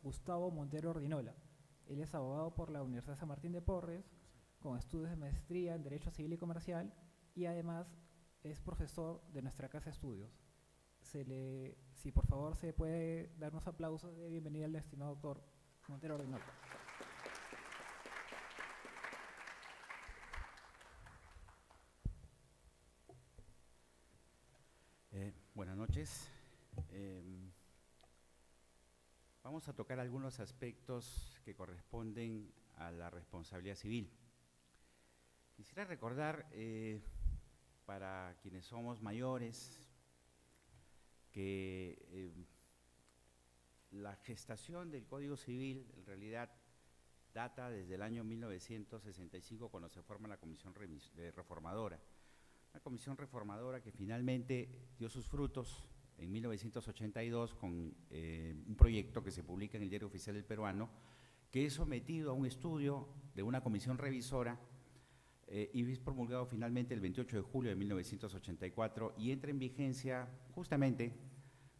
Gustavo Montero Ordinola. Él es abogado por la Universidad San Martín de Porres, con estudios de maestría en Derecho Civil y Comercial, y además es profesor de nuestra casa de estudios. Si por favor se puede dar unos aplausos de bienvenida al estimado doctor Montero Ordinola. Buenas noches. Vamos a tocar algunos aspectos que corresponden a la responsabilidad civil. Quisiera recordar, para quienes somos mayores, que la gestación del Código Civil en realidad data desde el año 1965, cuando se forma la Comisión Reformadora. Una comisión reformadora que finalmente dio sus frutos en 1982 con un proyecto que se publica en el Diario Oficial del Peruano, que es sometido a un estudio de una comisión revisora y es promulgado finalmente el 28 de julio de 1984 y entra en vigencia justamente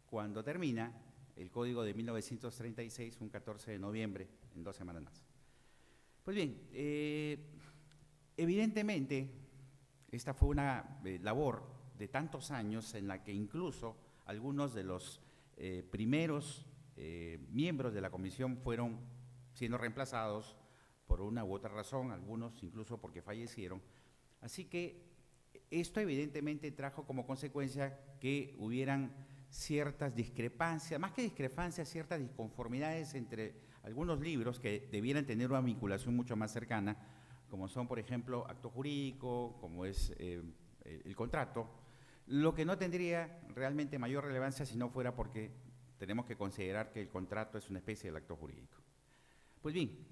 cuando termina el Código de 1936, un 14 de noviembre, en 2 semanas más. Pues bien, evidentemente, esta fue una labor de tantos años en la que incluso algunos de los primeros miembros de la comisión fueron siendo reemplazados por una u otra razón, algunos incluso porque fallecieron. Así que esto evidentemente trajo como consecuencia que hubieran ciertas discrepancias, más que discrepancias, ciertas disconformidades entre algunos libros que debieran tener una vinculación mucho más cercana, como son, por ejemplo, acto jurídico, como es el contrato, lo que no tendría realmente mayor relevancia si no fuera porque tenemos que considerar que el contrato es una especie de acto jurídico. Pues bien,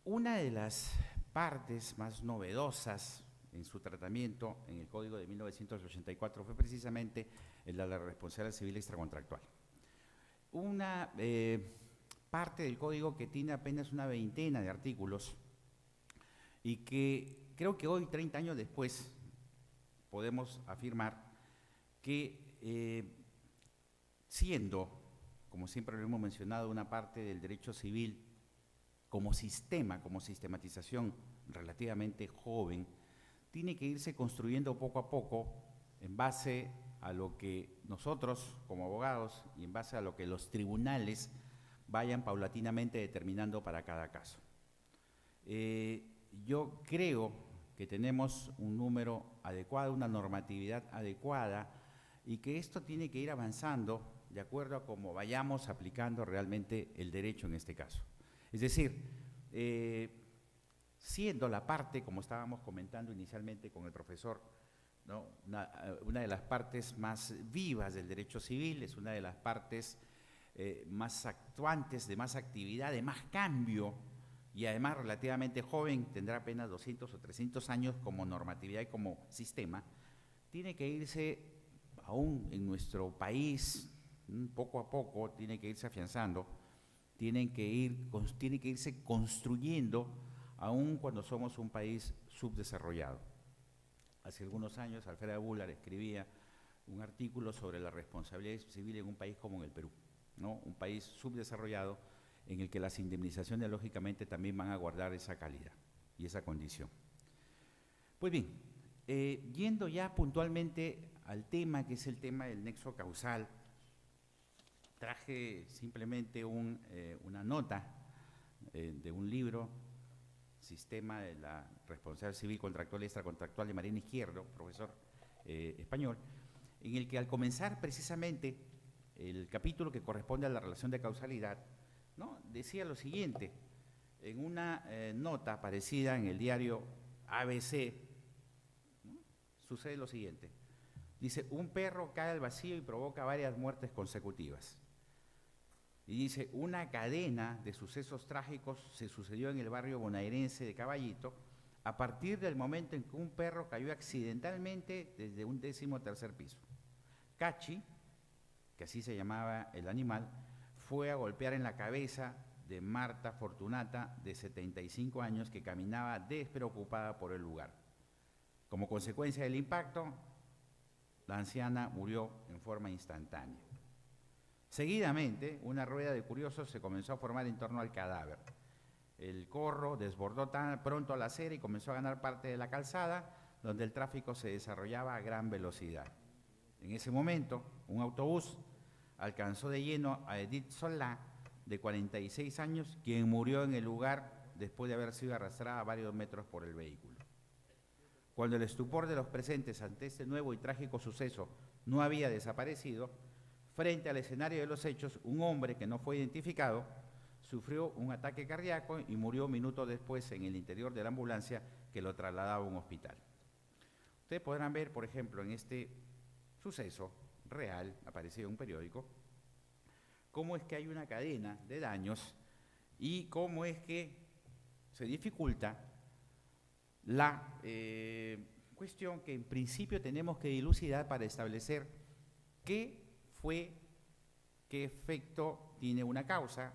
una de las partes más novedosas en su tratamiento en el Código de 1984 fue precisamente el de la responsabilidad civil extracontractual. Una parte del Código que tiene apenas una veintena de artículos y que creo que hoy, 30 años después, podemos afirmar que siendo, como siempre lo hemos mencionado, una parte del derecho civil como sistema, como sistematización relativamente joven, tiene que irse construyendo poco a poco en base a lo que nosotros como abogados y en base a lo que los tribunales vayan paulatinamente determinando para cada caso. Yo creo que tenemos un número adecuado, una normatividad adecuada y que esto tiene que ir avanzando de acuerdo a cómo vayamos aplicando realmente el derecho en este caso. Es decir, siendo la parte, como estábamos comentando inicialmente con el profesor, ¿no? una de las partes más vivas del derecho civil, es una de las partes más actuantes, de más actividad, de más cambio, y además relativamente joven, tendrá apenas 200 o 300 años como normatividad y como sistema, tiene que irse, aún en nuestro país, poco a poco, tiene que irse afianzando, tiene que irse construyendo, aún cuando somos un país subdesarrollado. Hace algunos años, Alfredo Bular escribía un artículo sobre la responsabilidad civil en un país como en el Perú, ¿no? Un país subdesarrollado en el que las indemnizaciones lógicamente también van a guardar esa calidad y esa condición. Pues bien, yendo ya puntualmente al tema, que es el tema del nexo causal, traje simplemente una nota de un libro, Sistema de la Responsabilidad Civil Contractual y Extracontractual, de Mariano Izquierdo, profesor español, en el que al comenzar precisamente el capítulo que corresponde a la relación de causalidad, ¿no? Decía lo siguiente, en una nota aparecida en el diario ABC, ¿no? Sucede lo siguiente, dice: un perro cae al vacío y provoca varias muertes consecutivas. Y dice: una cadena de sucesos trágicos se sucedió en el barrio bonaerense de Caballito a partir del momento en que un perro cayó accidentalmente desde un 13º piso. Cachi, que así se llamaba el animal, fue a golpear en la cabeza de Marta Fortunata, de 75 años, que caminaba despreocupada por el lugar. Como consecuencia del impacto, la anciana murió en forma instantánea. Seguidamente, una rueda de curiosos se comenzó a formar en torno al cadáver. El corro desbordó tan pronto a la acera y comenzó a ganar parte de la calzada, donde el tráfico se desarrollaba a gran velocidad. En ese momento, un autobús alcanzó de lleno a Edith Solá, de 46 años, quien murió en el lugar después de haber sido arrastrada varios metros por el vehículo. Cuando el estupor de los presentes ante este nuevo y trágico suceso no había desaparecido, frente al escenario de los hechos, un hombre que no fue identificado sufrió un ataque cardíaco y murió minutos después en el interior de la ambulancia que lo trasladaba a un hospital. Ustedes podrán ver, por ejemplo, en este suceso real, aparecido en un periódico, cómo es que hay una cadena de daños y cómo es que se dificulta la cuestión que en principio tenemos que dilucidar para establecer qué efecto tiene una causa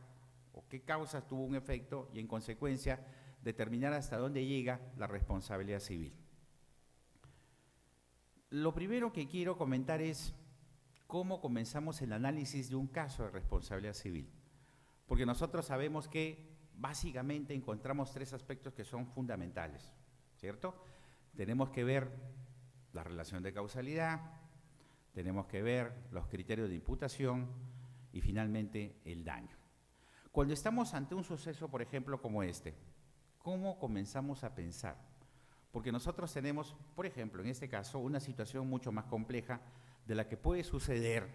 o qué causa tuvo un efecto y en consecuencia determinar hasta dónde llega la responsabilidad civil. Lo primero que quiero comentar es cómo comenzamos el análisis de un caso de responsabilidad civil, porque nosotros sabemos que básicamente encontramos tres aspectos que son fundamentales, ¿cierto? Tenemos que ver la relación de causalidad, tenemos que ver los criterios de imputación y finalmente el daño. Cuando estamos ante un suceso, por ejemplo, como este, ¿cómo comenzamos a pensar? Porque nosotros tenemos, por ejemplo, en este caso, una situación mucho más compleja de la que puede suceder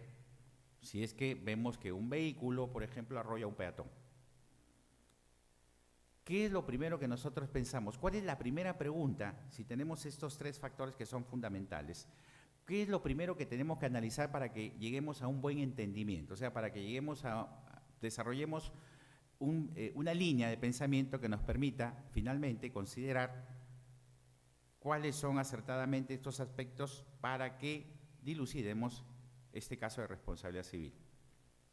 si es que vemos que un vehículo, por ejemplo, arrolla a un peatón. ¿Qué es lo primero que nosotros pensamos? ¿Cuál es la primera pregunta si tenemos estos tres factores que son fundamentales? ¿Qué es lo primero que tenemos que analizar para que lleguemos a un buen entendimiento? O sea, para que desarrollemos una línea de pensamiento que nos permita finalmente considerar cuáles son acertadamente estos aspectos para que dilucidemos este caso de responsabilidad civil.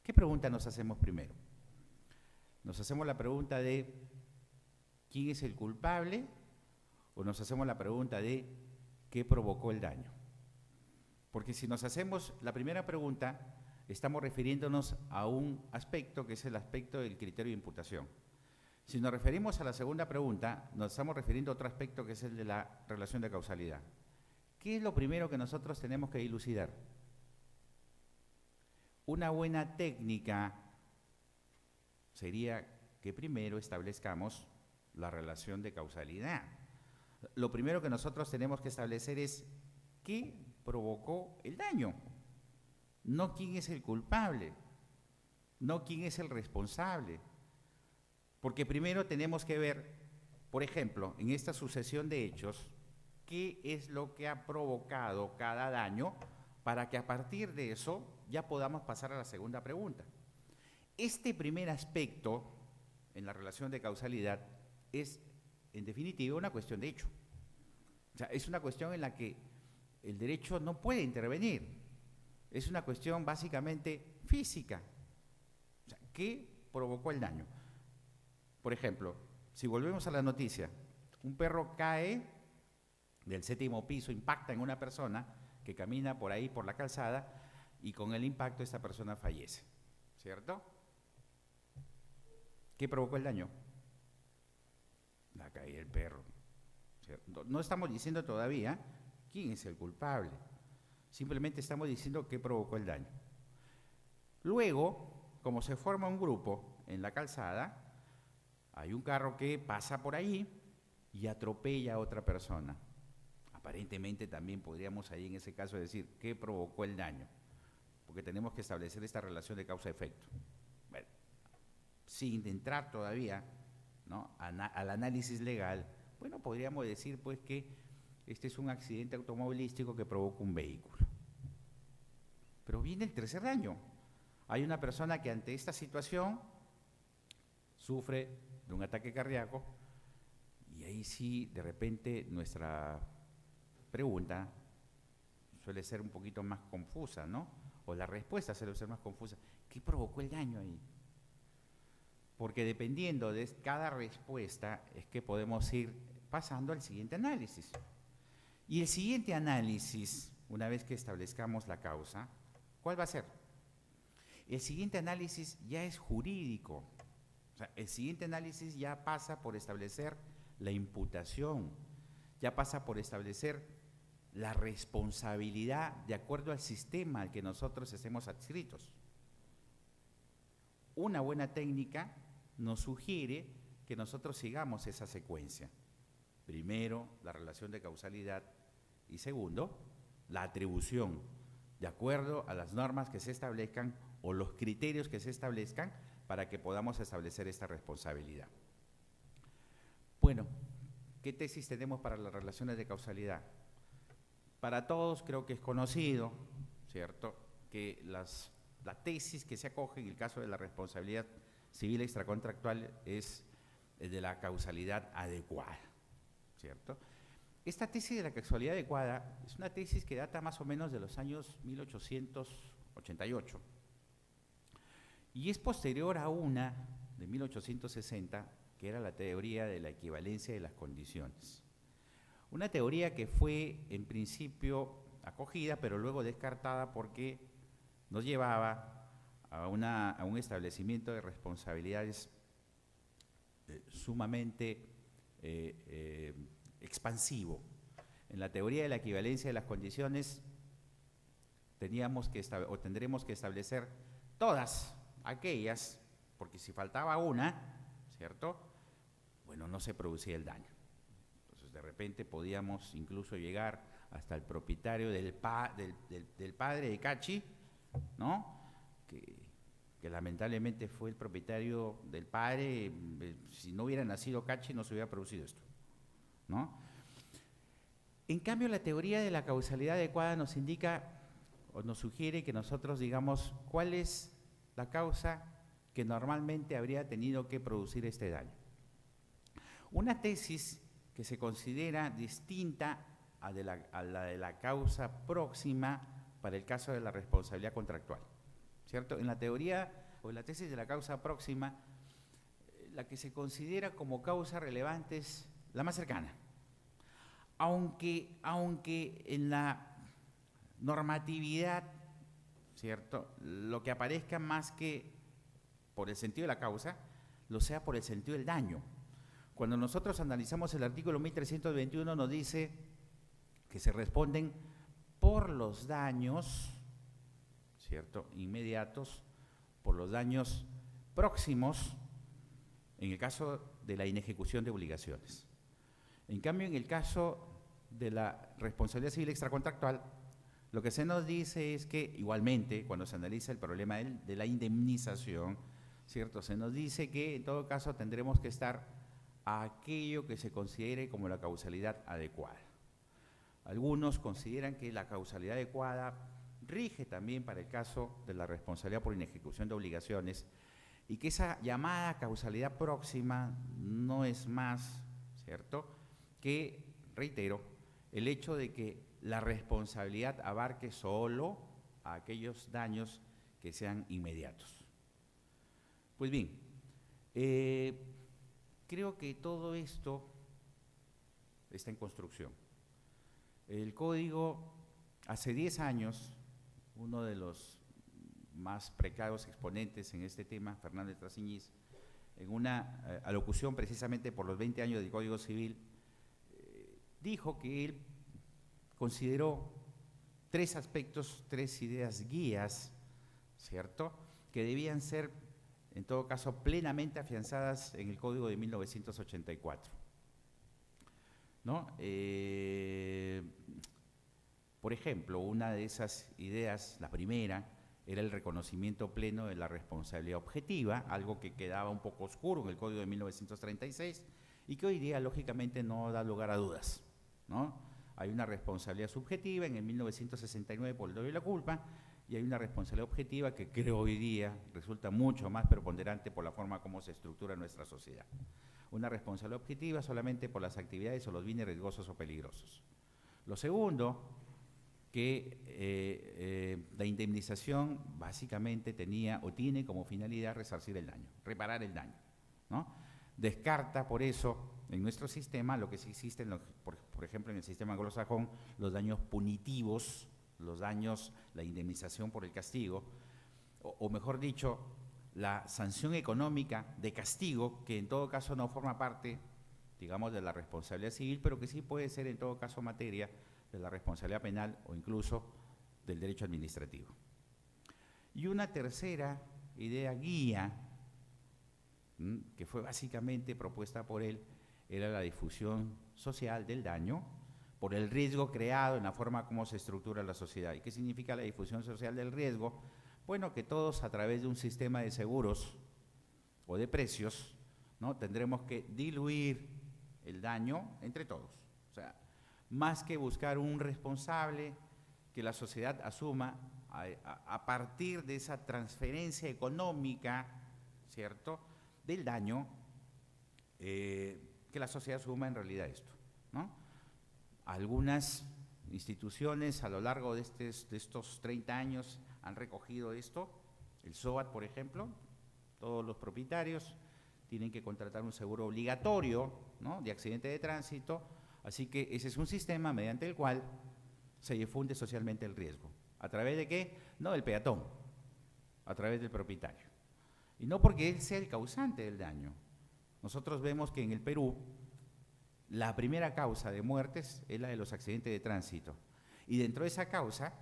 ¿Qué pregunta nos hacemos primero? Nos hacemos la pregunta de ¿quién es el culpable? O nos hacemos la pregunta de ¿qué provocó el daño? Porque si nos hacemos la primera pregunta, estamos refiriéndonos a un aspecto que es el aspecto del criterio de imputación. Si nos referimos a la segunda pregunta, nos estamos refiriendo a otro aspecto que es el de la relación de causalidad. ¿Qué es lo primero que nosotros tenemos que dilucidar? Una buena técnica sería que primero establezcamos la relación de causalidad. Lo primero que nosotros tenemos que establecer es qué provocó el daño, no quién es el culpable, no quién es el responsable. Porque primero tenemos que ver, por ejemplo, en esta sucesión de hechos, qué es lo que ha provocado cada daño para que a partir de eso ya podamos pasar a la segunda pregunta. Este primer aspecto en la relación de causalidad es, en definitiva, una cuestión de hecho. O sea, es una cuestión en la que el derecho no puede intervenir. Es una cuestión básicamente física. O sea, ¿qué provocó el daño? Por ejemplo, si volvemos a la noticia, un perro cae del 7º piso, impacta en una persona que camina por ahí, por la calzada, y con el impacto esta persona fallece, ¿cierto? ¿Qué provocó el daño? La caída del perro, ¿cierto? No estamos diciendo todavía quién es el culpable, simplemente estamos diciendo qué provocó el daño. Luego, como se forma un grupo en la calzada, hay un carro que pasa por ahí y atropella a otra persona. Aparentemente también podríamos ahí en ese caso decir qué provocó el daño, porque tenemos que establecer esta relación de causa-efecto. Bueno, sin entrar todavía, ¿no?, al análisis legal, bueno, podríamos decir pues que este es un accidente automovilístico que provoca un vehículo. Pero viene el tercer daño. Hay una persona que ante esta situación sufre de un ataque cardíaco y ahí sí, de repente, nuestra pregunta suele ser un poquito más confusa, ¿no? O la respuesta suele ser más confusa. ¿Qué provocó el daño ahí? Porque dependiendo de cada respuesta es que podemos ir pasando al siguiente análisis. Y el siguiente análisis, una vez que establezcamos la causa, ¿cuál va a ser? el siguiente análisis ya es jurídico. O sea, el siguiente análisis ya pasa por establecer la imputación, ya pasa por establecer la responsabilidad de acuerdo al sistema al que nosotros estemos adscritos. Una buena técnica nos sugiere que nosotros sigamos esa secuencia. Primero, la relación de causalidad y segundo, la atribución, de acuerdo a las normas que se establezcan o los criterios que se establezcan para que podamos establecer esta responsabilidad. Bueno, ¿qué tesis tenemos para las relaciones de causalidad? Para todos creo que es conocido, ¿cierto?, que la tesis que se acoge en el caso de la responsabilidad civil extracontractual es el de la causalidad adecuada, ¿cierto? Esta tesis de la causalidad adecuada es una tesis que data más o menos de los años 1888 y es posterior a una de 1860, que era la teoría de la equivalencia de las condiciones. Una teoría que fue en principio acogida, pero luego descartada porque nos llevaba a un establecimiento de responsabilidades sumamente expansivo. En la teoría de la equivalencia de las condiciones tendremos que establecer todas aquellas, porque si faltaba una, ¿cierto?, bueno, no se producía el daño. Entonces, de repente podíamos incluso llegar hasta el propietario del padre de Cachi, ¿no?, que lamentablemente fue el propietario del padre. Si no hubiera nacido Cachi no se hubiera producido esto, ¿no? En cambio, la teoría de la causalidad adecuada nos indica o nos sugiere que nosotros digamos cuál es la causa que normalmente habría tenido que producir este daño. Una tesis que se considera distinta a la de la causa próxima para el caso de la responsabilidad contractual, ¿cierto? En la teoría o en la tesis de la causa próxima, la que se considera como causa relevante es la más cercana. Aunque en la normatividad, ¿cierto?, lo que aparezca más que por el sentido de la causa, lo sea por el sentido del daño. Cuando nosotros analizamos el artículo 1321 nos dice que se responden por los daños, ¿cierto?, inmediatos, por los daños próximos, en el caso de la inejecución de obligaciones. En cambio, en el caso de la responsabilidad civil extracontractual, lo que se nos dice es que, igualmente, cuando se analiza el problema de la indemnización, ¿cierto?, se nos dice que en todo caso tendremos que estar a aquello que se considere como la causalidad adecuada. Algunos consideran que la causalidad adecuada rige también para el caso de la responsabilidad por inejecución de obligaciones y que esa llamada causalidad próxima no es más, ¿cierto?, que, reitero, el hecho de que la responsabilidad abarque solo a aquellos daños que sean inmediatos. Pues bien, creo que todo esto está en construcción. El código, hace 10 años, uno de los más precarios exponentes en este tema, Fernández Trasiñiz, en una alocución precisamente por los 20 años del Código Civil, dijo que él consideró 3 aspectos, 3 ideas guías, ¿cierto?, que debían ser, en todo caso, plenamente afianzadas en el Código de 1984, ¿no? Por ejemplo, una de esas ideas, la primera, era el reconocimiento pleno de la responsabilidad objetiva, algo que quedaba un poco oscuro en el Código de 1936 y que hoy día, lógicamente, no da lugar a dudas, ¿no? Hay una responsabilidad subjetiva en el 1969 por el doble de la culpa y hay una responsabilidad objetiva que creo hoy día resulta mucho más preponderante por la forma como se estructura nuestra sociedad. Una responsabilidad objetiva solamente por las actividades o los bienes riesgosos o peligrosos. Lo segundo, que la indemnización básicamente tenía o tiene como finalidad resarcir el daño, reparar el daño, ¿no? Descarta por eso en nuestro sistema lo que sí existe, por ejemplo, en el sistema anglosajón, los daños punitivos, los daños, la indemnización por el castigo, o mejor dicho, la sanción económica de castigo, que en todo caso no forma parte, digamos, de la responsabilidad civil, pero que sí puede ser en todo caso materia de la responsabilidad penal o incluso del derecho administrativo. Y una tercera idea guía, que fue básicamente propuesta por él, era la difusión social del daño por el riesgo creado en la forma como se estructura la sociedad. ¿Y qué significa la difusión social del riesgo? Bueno, que todos a través de un sistema de seguros o de precios, ¿no?, tendremos que diluir el daño entre todos. O sea, más que buscar un responsable que la sociedad asuma a partir de esa transferencia económica, ¿cierto?, del daño, que la sociedad asuma en realidad esto, ¿no? Algunas instituciones a lo largo de estos 30 años han recogido esto. El SOAT, por ejemplo, todos los propietarios tienen que contratar un seguro obligatorio, ¿no?, de accidente de tránsito, así que ese es un sistema mediante el cual se difunde socialmente el riesgo. ¿A través de qué? No del peatón, a través del propietario. Y no porque él sea el causante del daño. Nosotros vemos que en el Perú la primera causa de muertes es la de los accidentes de tránsito. Y dentro de esa causa,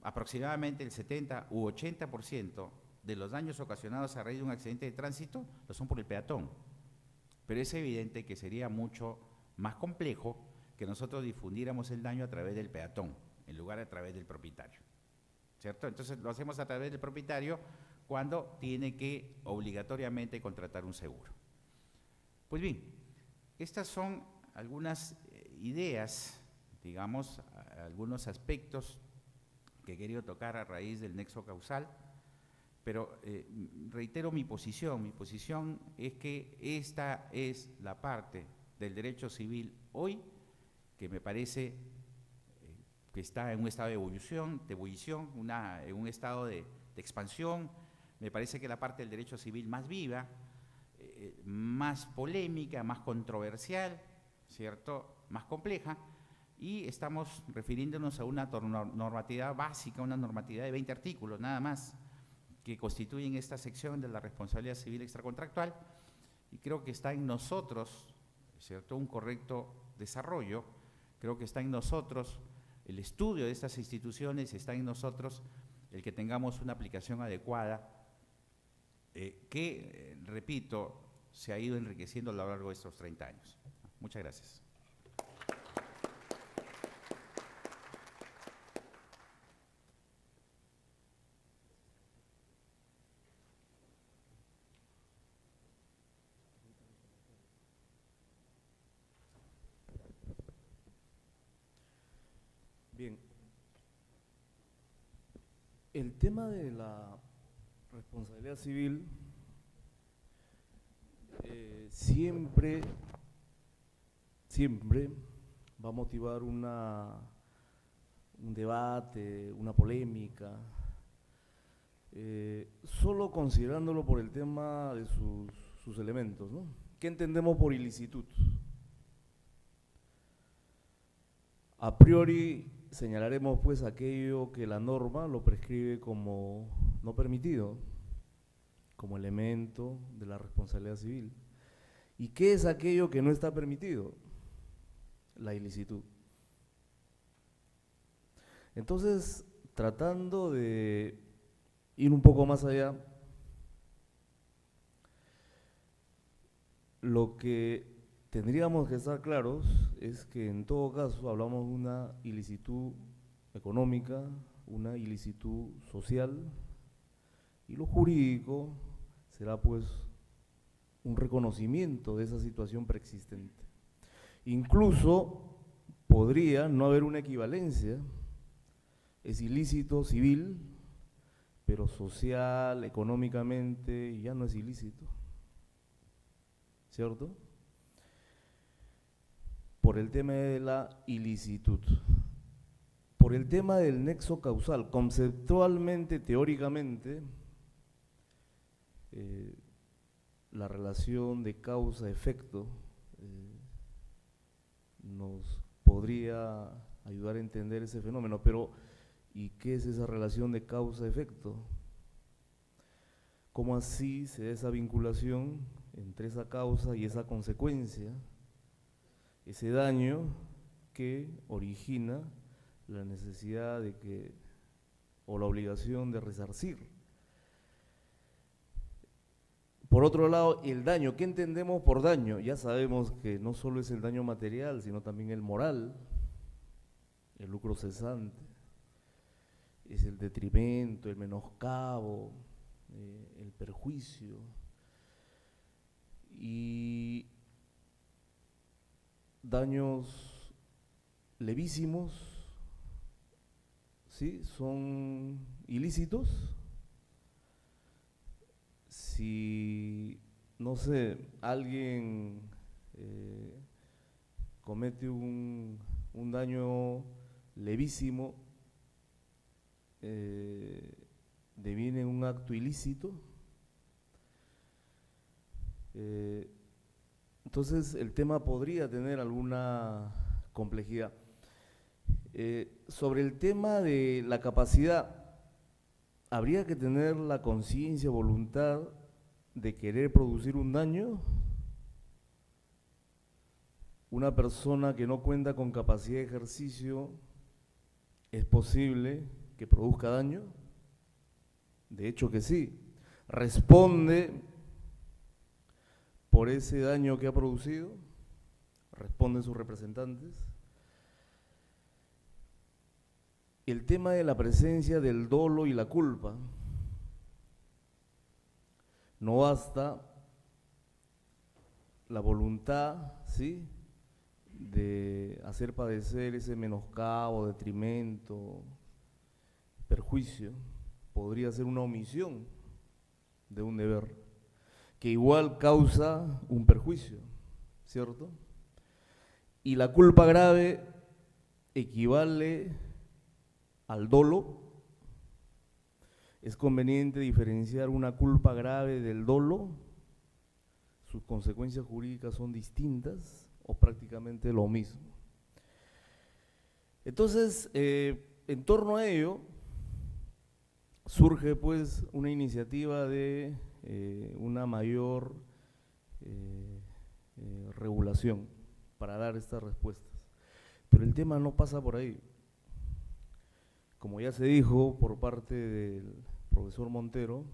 aproximadamente el 70 u 80% de los daños ocasionados a raíz de un accidente de tránsito lo son por el peatón. Pero es evidente que sería mucho más complejo que nosotros difundiéramos el daño a través del peatón, en lugar de a través del propietario, ¿cierto? Entonces lo hacemos a través del propietario cuando tiene que obligatoriamente contratar un seguro. Pues bien, estas son algunas ideas, digamos, algunos aspectos que he querido tocar a raíz del nexo causal, pero reitero mi posición es que esta es la parte del derecho civil hoy que me parece que está en un estado de ebullición, en un estado de expansión. Me parece que la parte del derecho civil más viva, más polémica, más controversial, ¿cierto?, más compleja, y estamos refiriéndonos a una normatividad básica, una normatividad de 20 artículos nada más, que constituyen esta sección de la responsabilidad civil extracontractual, y creo que está en nosotros, ¿cierto?, un correcto desarrollo. Creo que está en nosotros el estudio de estas instituciones, está en nosotros el que tengamos una aplicación adecuada que, repito, se ha ido enriqueciendo a lo largo de estos 30 años. Muchas gracias. Bien, el tema de la responsabilidad civil siempre va a motivar un debate, una polémica, solo considerándolo por el tema de sus elementos, ¿no? ¿Qué entendemos por ilicitud? A priori señalaremos pues aquello que la norma lo prescribe como no permitido, como elemento de la responsabilidad civil. ¿Y qué es aquello que no está permitido? La ilicitud. Entonces, tratando de ir un poco más allá, lo que tendríamos que estar claros es que en todo caso hablamos de una ilicitud económica, una ilicitud social, y lo jurídico será pues un reconocimiento de esa situación preexistente. Incluso podría no haber una equivalencia, es ilícito civil, pero social, económicamente ya no es ilícito, ¿cierto? Por el tema de la ilicitud. Por el tema del nexo causal, conceptualmente, teóricamente, la relación de causa-efecto nos podría ayudar a entender ese fenómeno, pero ¿y qué es esa relación de causa-efecto? cómo así se da esa vinculación entre esa causa y esa consecuencia, ese daño que origina la necesidad de que, o la obligación de resarcir. Por otro lado, el daño, ¿qué entendemos por daño? Ya sabemos que no solo es el daño material, sino también el moral, el lucro cesante, es el detrimento, el menoscabo, el perjuicio. Y daños levísimos, ¿sí? Son ilícitos. Si, no sé, alguien comete un daño levísimo, deviene un acto ilícito, entonces el tema podría tener alguna complejidad. Sobre el tema de la capacidad, habría que tener la conciencia, voluntad de querer producir un daño. Una persona que no cuenta con capacidad de ejercicio, ¿es posible que produzca daño? De hecho que sí. Responde por ese daño que ha producido, responden sus representantes. El tema de la presencia del dolo y la culpa. No basta la voluntad, ¿sí?, de hacer padecer ese menoscabo, detrimento, perjuicio. Podría ser una omisión de un deber, que igual causa un perjuicio, ¿cierto? Y la culpa grave equivale al dolo. Es conveniente diferenciar una culpa grave del dolo. Sus consecuencias jurídicas son distintas o prácticamente lo mismo. Entonces, en torno a ello, surge pues una iniciativa de una mayor regulación para dar estas respuestas. Pero el tema no pasa por ahí. Como ya se dijo por parte del profesor Montero,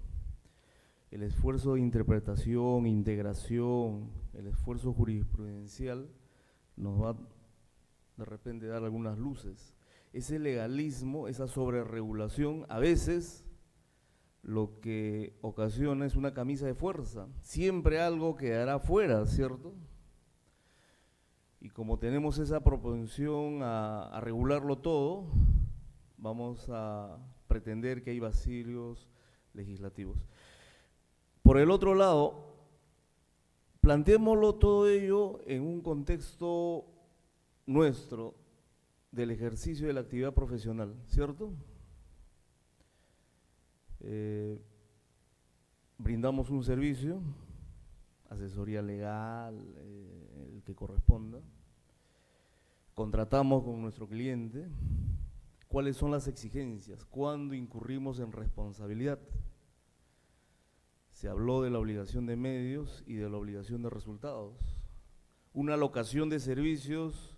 el esfuerzo de interpretación, integración, el esfuerzo jurisprudencial nos va de repente a dar algunas luces. Ese legalismo, esa sobreregulación, a veces lo que ocasiona es una camisa de fuerza. Siempre algo quedará fuera, ¿cierto? Y como tenemos esa propensión a regularlo todo, vamos a pretender que hay vacíos legislativos. Por el otro lado, planteémoslo todo ello en un contexto nuestro del ejercicio de la actividad profesional, ¿cierto? Brindamos un servicio, asesoría legal, el que corresponda, contratamos con nuestro cliente. ¿Cuáles son las exigencias? ¿Cuándo incurrimos en responsabilidad? Se habló de la obligación de medios y de la obligación de resultados. Una locación de servicios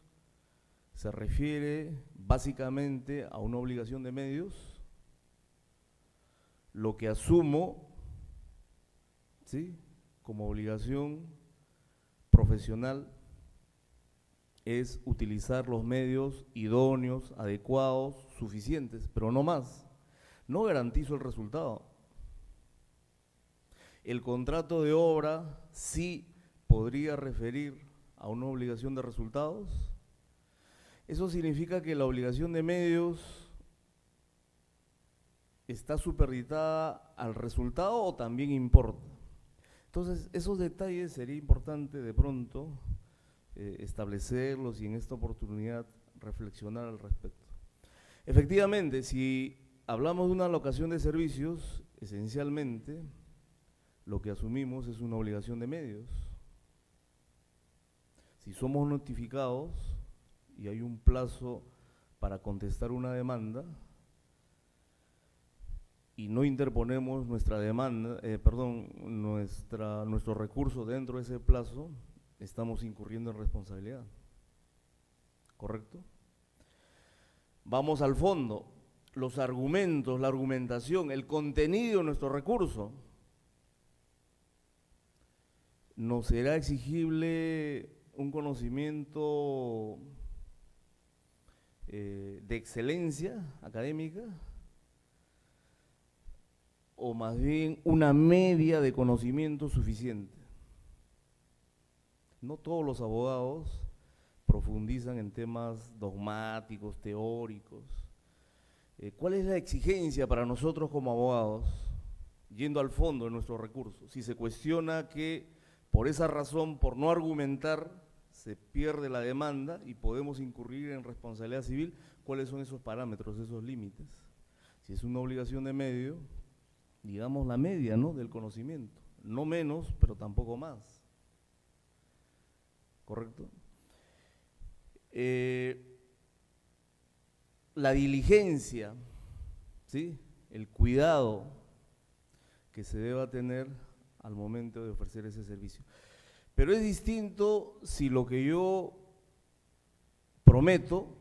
se refiere básicamente a una obligación de medios. Lo que asumo, ¿sí?, como obligación profesional es utilizar los medios idóneos, adecuados, suficientes, pero no más. No garantizo el resultado. El contrato de obra sí podría referir a una obligación de resultados. Eso significa que la obligación de medios está supeditada al resultado o también importa. Entonces, esos detalles sería importante de pronto establecerlos y en esta oportunidad reflexionar al respecto. Efectivamente, si hablamos de una locación de servicios, esencialmente lo que asumimos es una obligación de medios. Si somos notificados y hay un plazo para contestar una demanda, y no interponemos nuestra demanda, nuestro recurso dentro de ese plazo, estamos incurriendo en responsabilidad. ¿Correcto? Vamos al fondo. Los argumentos, la argumentación, el contenido de nuestro recurso. ¿Nos será exigible un conocimiento de excelencia académica? ¿O más bien una media de conocimiento suficiente? No todos los abogados profundizan en temas dogmáticos, teóricos. ¿Cuál es la exigencia para nosotros como abogados, yendo al fondo de nuestros recursos? Si se cuestiona que por esa razón, por no argumentar, se pierde la demanda y podemos incurrir en responsabilidad civil, ¿cuáles son esos parámetros, esos límites? Si es una obligación de medio, digamos la media, ¿no?, del conocimiento, no menos, pero tampoco más. ¿Correcto? La diligencia, ¿sí?, el cuidado que se deba tener al momento de ofrecer ese servicio. Pero es distinto si lo que yo prometo,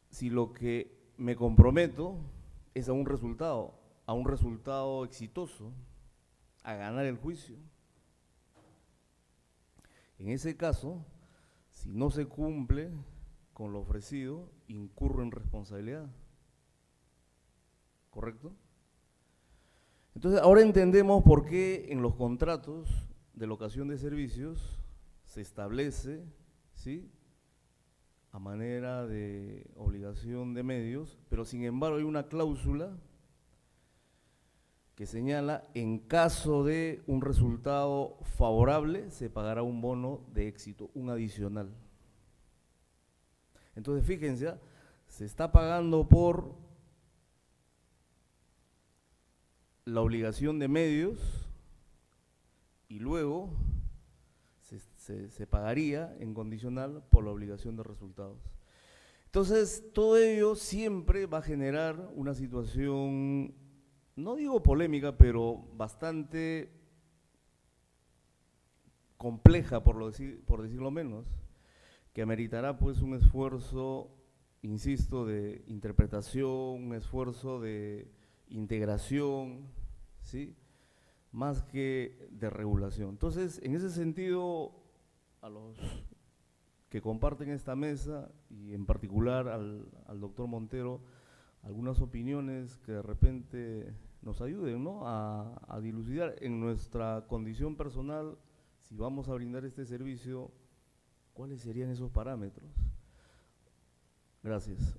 si lo que me comprometo es a un resultado exitoso, a ganar el juicio. En ese caso, si no se cumple con lo ofrecido, incurro en responsabilidad. ¿Correcto? Entonces, ahora entendemos por qué en los contratos de locación de servicios se establece, ¿sí?, a manera de obligación de medios, pero sin embargo hay una cláusula que señala, en caso de un resultado favorable, se pagará un bono de éxito, un adicional. Entonces, fíjense, se está pagando por la obligación de medios y luego se pagaría en condicional por la obligación de resultados. Entonces, todo ello siempre va a generar una situación, no digo polémica, pero bastante compleja, por decirlo menos, que ameritará pues un esfuerzo, insisto, de interpretación, un esfuerzo de integración, ¿sí?, más que de regulación. Entonces, en ese sentido, a los que comparten esta mesa, y en particular al doctor Montero, algunas opiniones que de repente nos ayuden, ¿no?, a dilucidar en nuestra condición personal, si vamos a brindar este servicio, ¿cuáles serían esos parámetros? Gracias.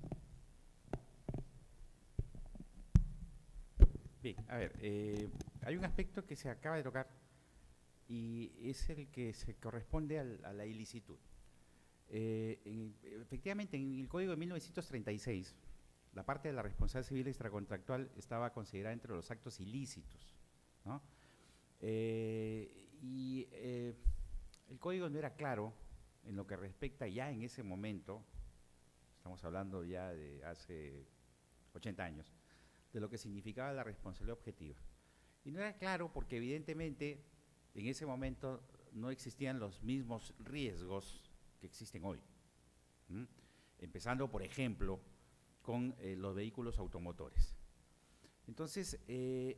Bien, a ver, hay un aspecto que se acaba de tocar y es el que se corresponde a la ilicitud. Efectivamente, en el Código de 1936, la parte de la responsabilidad civil extracontractual estaba considerada entre los actos ilícitos, ¿no? El Código no era claro en lo que respecta ya en ese momento, estamos hablando ya de hace 80 años, de lo que significaba la responsabilidad objetiva. Y no era claro porque evidentemente en ese momento no existían los mismos riesgos que existen hoy. Empezando, por ejemplo, con los vehículos automotores. Entonces, en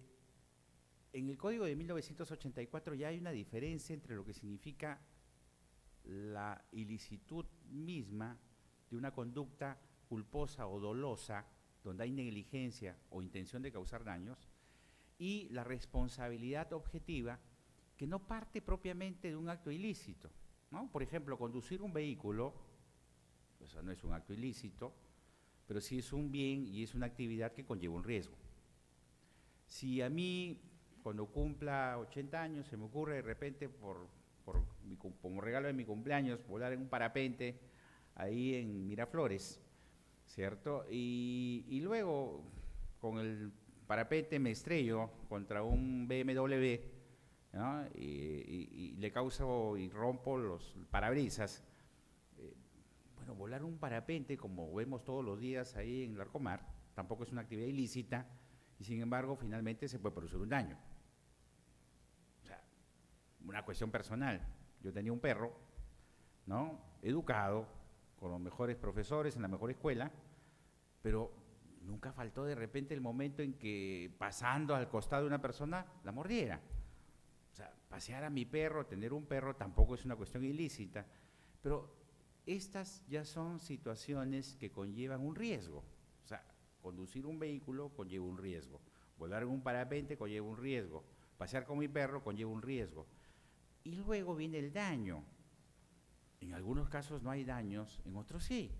el Código de 1984 ya hay una diferencia entre lo que significa la ilicitud misma de una conducta culposa o dolosa, donde hay negligencia o intención de causar daños, y la responsabilidad objetiva, que no parte propiamente de un acto ilícito, ¿no? Por ejemplo, conducir un vehículo, eso no es un acto ilícito, pero sí es un bien y es una actividad que conlleva un riesgo. Si a mí, cuando cumpla 80 años, se me ocurre de repente, como regalo de mi cumpleaños, volar en un parapente ahí en Miraflores, ¿cierto? Y luego, con el parapente me estrello contra un BMW, ¿no?, y le causo y rompo los parabrisas. Bueno, volar un parapente, como vemos todos los días ahí en Larcomar, tampoco es una actividad ilícita, y sin embargo finalmente se puede producir un daño. O sea, una cuestión personal. Yo tenía un perro, ¿no?, educado, con los mejores profesores, en la mejor escuela, pero nunca faltó de repente el momento en que pasando al costado de una persona la mordiera. O sea, pasear a mi perro, tener un perro tampoco es una cuestión ilícita, pero estas ya son situaciones que conllevan un riesgo. O sea, conducir un vehículo conlleva un riesgo, volar en un parapente conlleva un riesgo, pasear con mi perro conlleva un riesgo. Y luego viene el daño. En algunos casos no hay daños, en otros sí.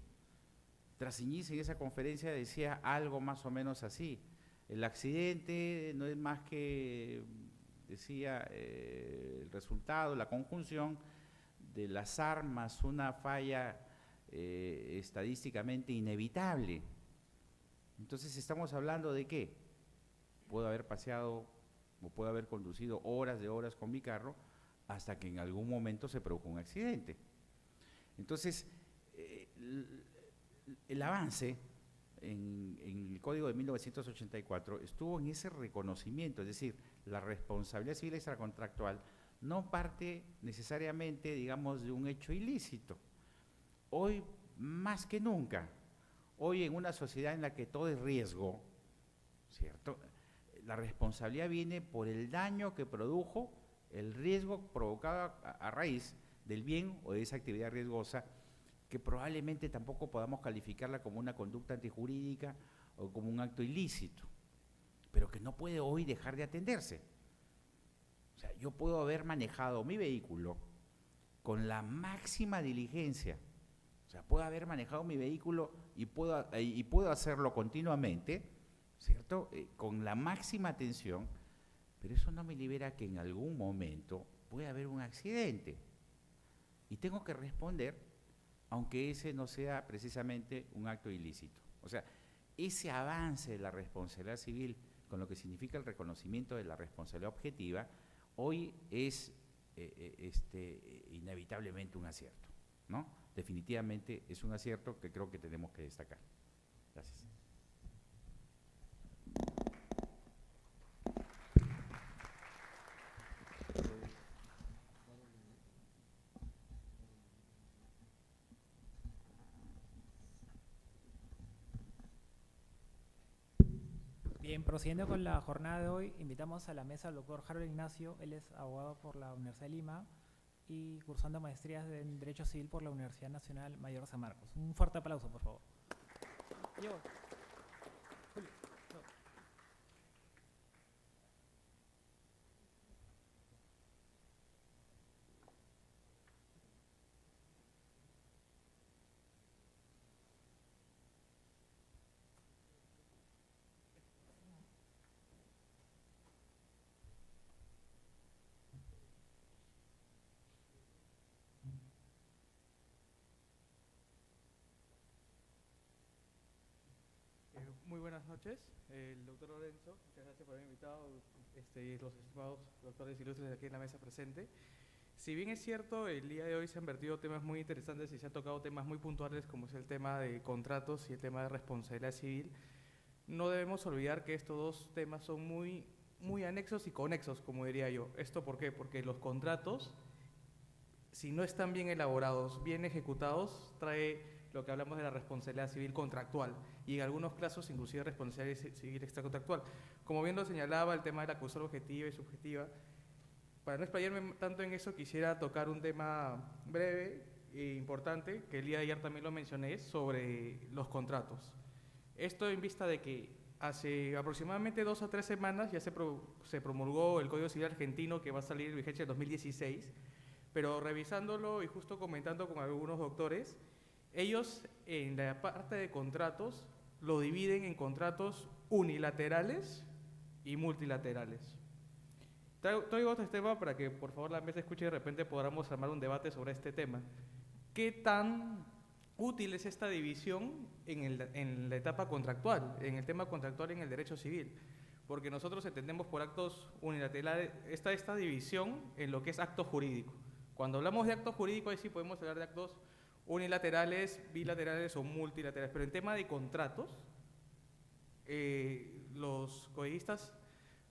Trasiñiz en esa conferencia decía algo más o menos así: el accidente no es más que, decía, el resultado, la conjunción de las armas, una falla estadísticamente inevitable. Entonces estamos hablando de qué: puedo haber paseado o puedo haber conducido horas de horas con mi carro hasta que en algún momento se produjo un accidente. Entonces, el avance en el Código de 1984 estuvo en ese reconocimiento, es decir, la responsabilidad civil extracontractual no parte necesariamente, digamos, de un hecho ilícito. Hoy, más que nunca, hoy en una sociedad en la que todo es riesgo, ¿cierto?, la responsabilidad viene por el daño que produjo, el riesgo provocado a raíz del bien o de esa actividad riesgosa, que probablemente tampoco podamos calificarla como una conducta antijurídica o como un acto ilícito, pero que no puede hoy dejar de atenderse. O sea, yo puedo haber manejado mi vehículo con la máxima diligencia, o sea, puedo haber manejado mi vehículo y puedo hacerlo continuamente, ¿cierto?, con la máxima atención, pero eso no me libera que en algún momento puede haber un accidente y tengo que responder, aunque ese no sea precisamente un acto ilícito. O sea, ese avance de la responsabilidad civil con lo que significa el reconocimiento de la responsabilidad objetiva, hoy es inevitablemente un acierto, ¿no? Definitivamente es un acierto que creo que tenemos que destacar. Gracias. Bien, procediendo con la jornada de hoy, invitamos a la mesa al doctor Harold Ignacio. Él es abogado por la Universidad de Lima y cursando maestrías en Derecho Civil por la Universidad Nacional Mayor San Marcos. Un fuerte aplauso, por favor. Julio. Muy buenas noches, el doctor Lorenzo, muchas gracias por haberme invitado, y los estimados doctores ilustres aquí en la mesa presente. Si bien es cierto, el día de hoy se han vertido temas muy interesantes y se han tocado temas muy puntuales como es el tema de contratos y el tema de responsabilidad civil, no debemos olvidar que estos dos temas son muy anexos y conexos, como diría yo. ¿Esto por qué? Porque los contratos, si no están bien elaborados, bien ejecutados, trae lo que hablamos de la responsabilidad civil contractual y en algunos casos inclusive responsabilidad civil extracontractual. Como bien lo señalaba, el tema de la acusación objetiva y subjetiva, para no explayarme tanto en eso, quisiera tocar un tema breve e importante, que el día de ayer también lo mencioné, sobre los contratos. Esto en vista de que hace aproximadamente 2 a 3 semanas ya se promulgó el Código Civil argentino, que va a salir en vigencia en 2016, pero revisándolo y justo comentando con algunos doctores, ellos en la parte de contratos lo dividen en contratos unilaterales y multilaterales. Traigo este tema para que por favor la mesa escuche y de repente podamos armar un debate sobre este tema. ¿Qué tan útil es esta división en la etapa contractual, en el tema contractual en el derecho civil? Porque nosotros entendemos por actos unilaterales esta división en lo que es acto jurídico. Cuando hablamos de acto jurídico, ahí sí podemos hablar de actos unilaterales, bilaterales o multilaterales, pero en tema de contratos, los codistas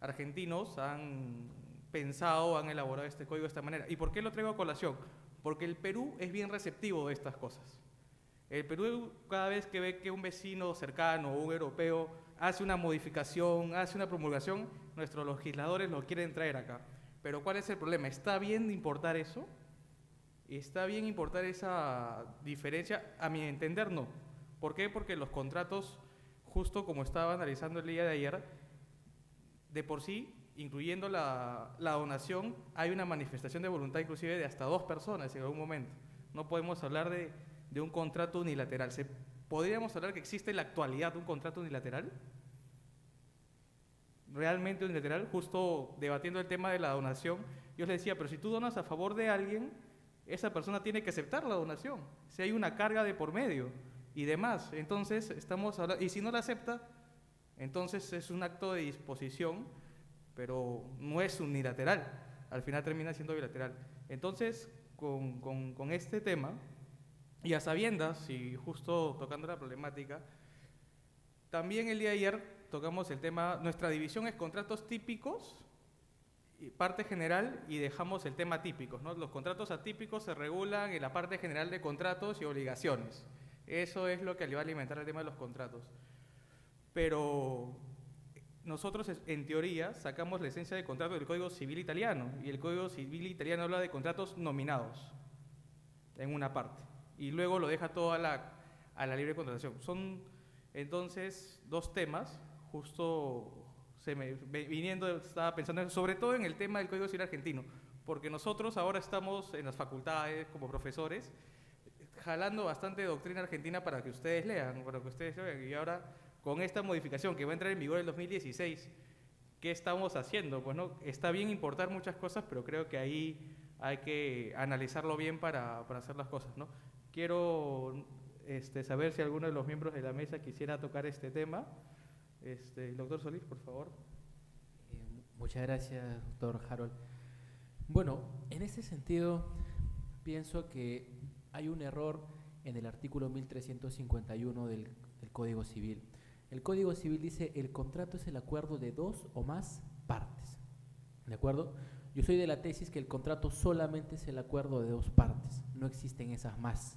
argentinos han pensado, han elaborado este código de esta manera. ¿Y por qué lo traigo a colación? Porque el Perú es bien receptivo de estas cosas. El Perú, cada vez que ve que un vecino cercano o un europeo hace una modificación, hace una promulgación, nuestros legisladores lo quieren traer acá. Pero ¿cuál es el problema? ¿Está bien importar eso? ¿Está bien importar esa diferencia? A mi entender, no. ¿Por qué? Porque los contratos, justo como estaba analizando el día de ayer, de por sí, incluyendo la donación, hay una manifestación de voluntad inclusive de hasta 2 personas en algún momento. No podemos hablar de un contrato unilateral. ¿Podríamos hablar que existe en la actualidad un contrato unilateral? ¿Realmente unilateral? Justo debatiendo el tema de la donación, yo les decía, pero si tú donas a favor de alguien, esa persona tiene que aceptar la donación, si hay una carga de por medio y demás. Entonces, estamos hablando, y si no la acepta, entonces es un acto de disposición, pero no es unilateral, al final termina siendo bilateral. Entonces, con este tema, y a sabiendas, y justo tocando la problemática, también el día de ayer tocamos el tema, nuestra división es contratos típicos, parte general, y dejamos el tema típicos, ¿no? Los contratos atípicos se regulan en la parte general de contratos y obligaciones. Eso es lo que le va a alimentar el tema de los contratos. Pero nosotros, en teoría, sacamos la esencia de contrato del Código Civil italiano, y el Código Civil italiano habla de contratos nominados, en una parte, y luego lo deja todo a la libre contratación. Son, entonces, 2 temas, justo estaba pensando sobre todo en el tema del Código Civil argentino, porque nosotros ahora estamos en las facultades como profesores, jalando bastante doctrina argentina para que ustedes lean, y ahora con esta modificación que va a entrar en vigor en el 2016, ¿qué estamos haciendo? Pues no, está bien importar muchas cosas, pero creo que ahí hay que analizarlo bien para hacer las cosas, ¿no? Quiero saber si alguno de los miembros de la mesa quisiera tocar este tema. El doctor Solís, por favor. Muchas gracias, doctor Harold. Bueno, en ese sentido, pienso que hay un error en el artículo 1351 del Código Civil. El Código Civil dice: el contrato es el acuerdo de 2 o más partes. ¿De acuerdo? Yo soy de la tesis que el contrato solamente es el acuerdo de 2 partes, no existen esas más.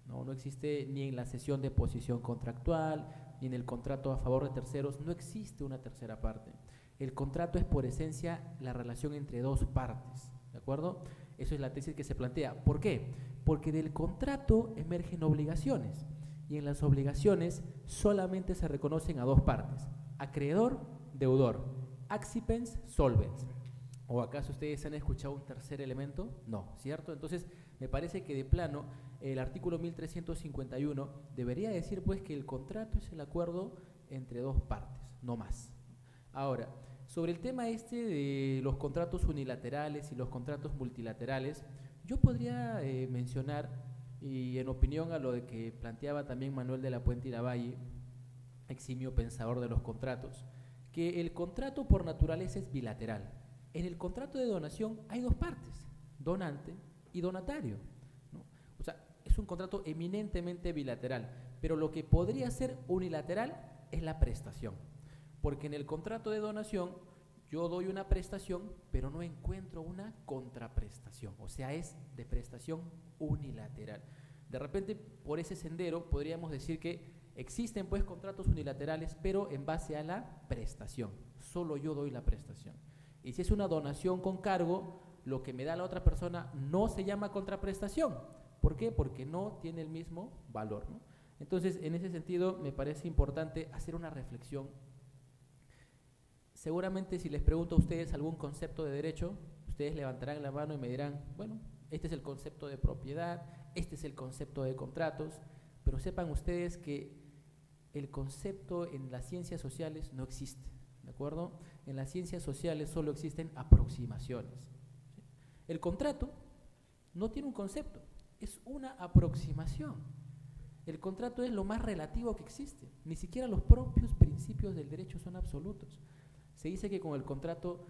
No existe ni en la cesión de posición contractual, ni en el contrato a favor de terceros, no existe una tercera parte. El contrato es por esencia la relación entre 2 partes, ¿de acuerdo? Eso es la tesis que se plantea. ¿Por qué? Porque del contrato emergen obligaciones, y en las obligaciones solamente se reconocen a 2 partes: acreedor, deudor, accipens, solvens. ¿O acaso ustedes han escuchado un tercer elemento? No, ¿cierto? Entonces, me parece que de plano el artículo 1351 debería decir pues que el contrato es el acuerdo entre 2 partes, no más. Ahora, sobre el tema de los contratos unilaterales y los contratos multilaterales, yo podría mencionar, y en opinión a lo de que planteaba también Manuel de la Puente y Lavalle, eximio pensador de los contratos, que el contrato por naturaleza es bilateral. En el contrato de donación hay 2 partes, donante y donatario, ¿no? O sea, es un contrato eminentemente bilateral, pero lo que podría ser unilateral es la prestación, porque en el contrato de donación yo doy una prestación, pero no encuentro una contraprestación, o sea, es de prestación unilateral. De repente, por ese sendero, podríamos decir que existen pues contratos unilaterales, pero en base a la prestación, solo yo doy la prestación. Y si es una donación con cargo, lo que me da la otra persona no se llama contraprestación. ¿Por qué? Porque no tiene el mismo valor, ¿no? Entonces, en ese sentido, me parece importante hacer una reflexión. Seguramente, si les pregunto a ustedes algún concepto de derecho, ustedes levantarán la mano y me dirán: bueno, este es el concepto de propiedad, este es el concepto de contratos, pero sepan ustedes que el concepto en las ciencias sociales no existe, ¿de acuerdo? En las ciencias sociales solo existen aproximaciones, ¿sí? El contrato no tiene un concepto, es una aproximación. El contrato es lo más relativo que existe, ni siquiera los propios principios del derecho son absolutos. Se dice que con el contrato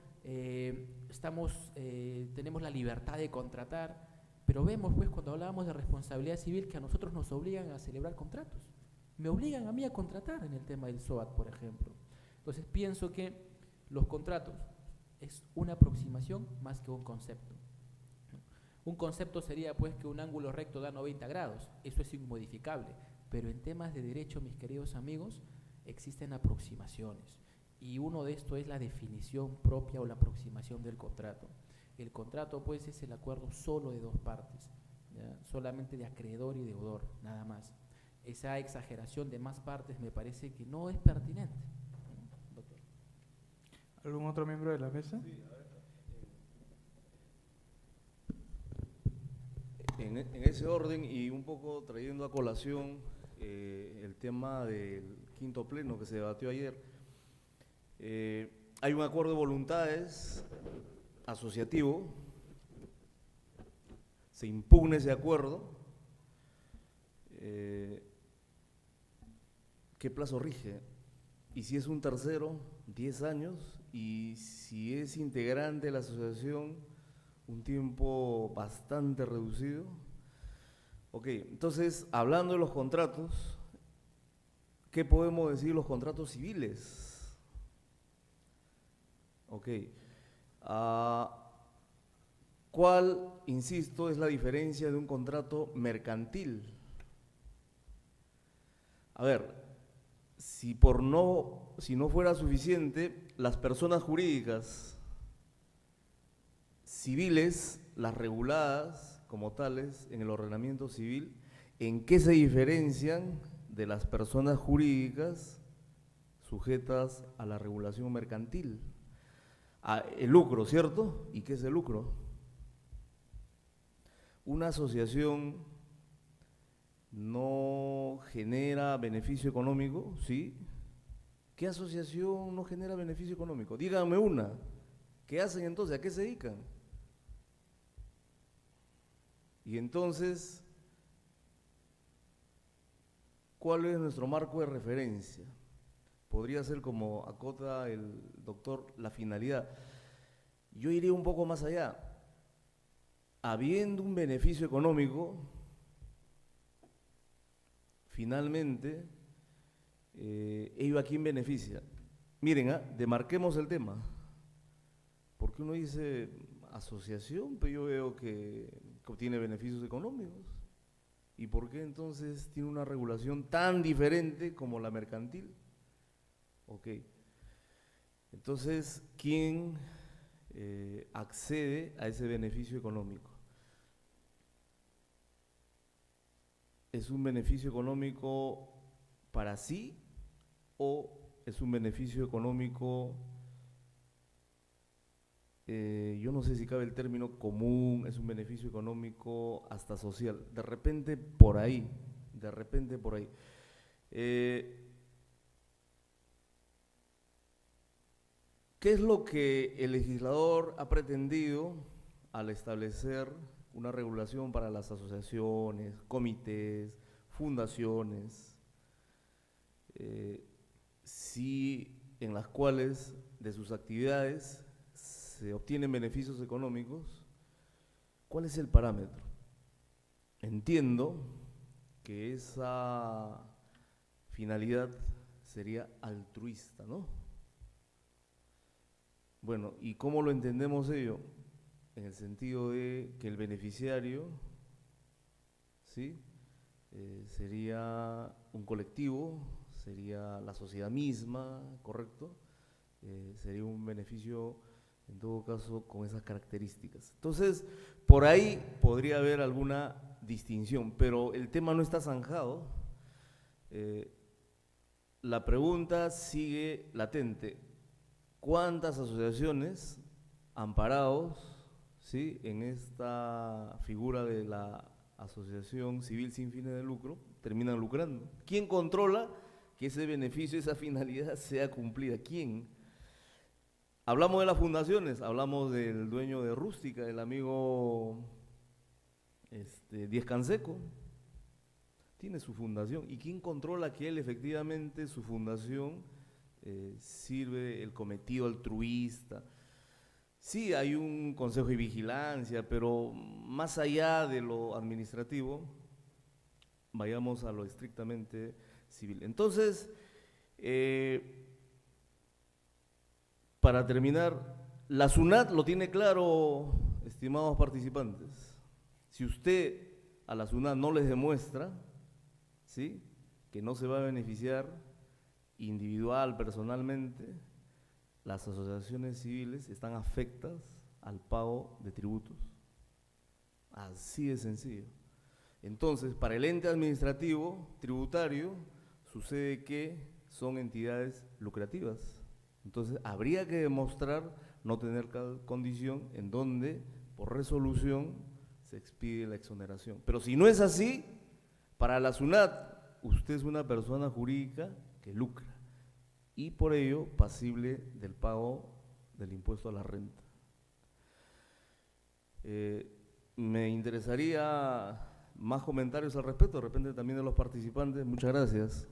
tenemos la libertad de contratar, pero vemos pues cuando hablábamos de responsabilidad civil que a nosotros nos obligan a celebrar contratos. me obligan a mí a contratar en el tema del SOAT, por ejemplo. Entonces pienso que los contratos es una aproximación más que un concepto. Un concepto sería pues que un ángulo recto da 90 grados, eso es inmodificable, pero en temas de derecho, mis queridos amigos, existen aproximaciones y uno de esto es la definición propia o la aproximación del contrato. El contrato pues es el acuerdo solo de dos partes, ¿ya? Solamente de acreedor y deudor, nada más. Esa exageración de más partes me parece que no es pertinente. Doctor. ¿Algún otro miembro de la mesa? Sí, a ver. En ese orden y un poco trayendo a colación el tema del quinto pleno que se debatió ayer, hay un acuerdo de voluntades asociativo, se impugna ese acuerdo, ¿qué plazo rige? Y si es un tercero, 10 años, y si es integrante de la asociación, un tiempo bastante reducido. Ok, entonces, hablando de los contratos, ¿qué podemos decir de los contratos civiles? Ok, ¿cuál, insisto, es la diferencia de un contrato mercantil? A ver, si no fuera suficiente, las personas jurídicas civiles, las reguladas como tales en el ordenamiento civil, ¿en qué se diferencian de las personas jurídicas sujetas a la regulación mercantil? El lucro, ¿cierto? ¿Y qué es el lucro? Una asociación no genera beneficio económico, ¿sí? ¿Qué asociación no genera beneficio económico? Díganme una. ¿Qué hacen entonces? ¿A qué se dedican? Y entonces, ¿cuál es nuestro marco de referencia? Podría ser, como acota el doctor, la finalidad. Yo iría un poco más allá. Habiendo un beneficio económico, finalmente, ¿ello a quién beneficia? Miren, demarquemos el tema. Porque uno dice asociación, pero yo veo que obtiene beneficios económicos. ¿Y por qué entonces tiene una regulación tan diferente como la mercantil? Ok. Entonces, ¿quién accede a ese beneficio económico? ¿Es un beneficio económico para sí o es un beneficio económico, yo no sé si cabe el término común, es un beneficio económico hasta social? De repente por ahí, ¿Qué es lo que el legislador ha pretendido al establecer una regulación para las asociaciones, comités, fundaciones, en las cuales de sus actividades se obtienen beneficios económicos? ¿Cuál es el parámetro? Entiendo que esa finalidad sería altruista, ¿no? Bueno, ¿y cómo lo entendemos ello? En el sentido de que el beneficiario, ¿sí? Sería un colectivo, sería la sociedad misma, ¿correcto? Sería un beneficio, en todo caso, con esas características. Entonces, por ahí podría haber alguna distinción, pero el tema no está zanjado. La pregunta sigue latente. ¿Cuántas asociaciones amparados, ¿sí?, en esta figura de la asociación civil sin fines de lucro terminan lucrando? ¿Quién controla que ese beneficio, esa finalidad sea cumplida? ¿Quién? Hablamos de las fundaciones, hablamos del dueño de Rústica, el amigo Díez Canseco, tiene su fundación. ¿Y quién controla que él efectivamente, su fundación, sirve el cometido altruista? Sí, hay un consejo de vigilancia, pero más allá de lo administrativo, vayamos a lo estrictamente civil. Entonces, para terminar, la SUNAT lo tiene claro, estimados participantes. Si usted a la SUNAT no les demuestra, ¿sí?, que no se va a beneficiar individual, personalmente, las asociaciones civiles están afectas al pago de tributos. Así de sencillo. Entonces, para el ente administrativo tributario, sucede que son entidades lucrativas. Entonces, habría que demostrar no tener condición en donde, por resolución, se expide la exoneración. Pero si no es así, para la SUNAT, usted es una persona jurídica que lucra y por ello pasible del pago del impuesto a la renta. Me interesaría más comentarios al respecto, de repente también de los participantes. Muchas gracias.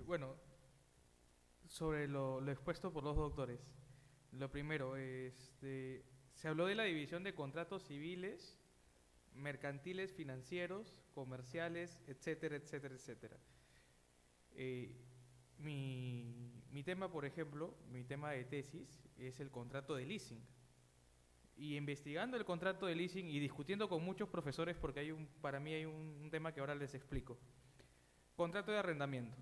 Bueno, sobre lo expuesto por los doctores. Lo primero, se habló de la división de contratos civiles, mercantiles, financieros, comerciales, etcétera, etcétera, etcétera. Mi tema, por ejemplo, mi tema de tesis es el contrato de leasing. Y investigando el contrato de leasing y discutiendo con muchos profesores, porque para mí hay un tema que ahora les explico. Contrato de arrendamiento.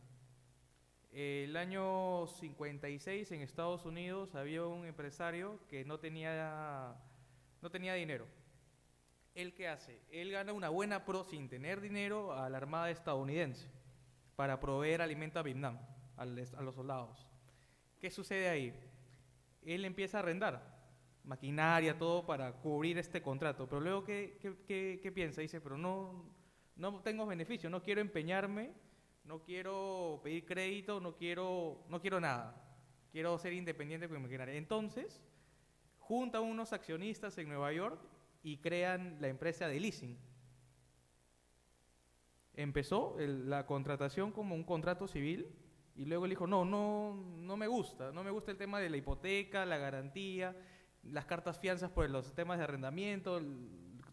El año 56 en Estados Unidos había un empresario que no tenía dinero. ¿Él qué hace? Él gana una buena sin tener dinero a la Armada estadounidense para proveer alimento a Vietnam, a los soldados. ¿Qué sucede ahí? Él empieza a arrendar maquinaria, todo para cubrir este contrato, pero luego ¿qué piensa? Dice, pero no tengo beneficio, no quiero empeñarme, no quiero pedir crédito, no quiero nada, quiero ser independiente con maquinaria. Entonces, junta unos accionistas en Nueva York y crean la empresa de leasing. Empezó la contratación como un contrato civil y luego él dijo, no me gusta el tema de la hipoteca, la garantía, las cartas fianzas por los temas de arrendamiento,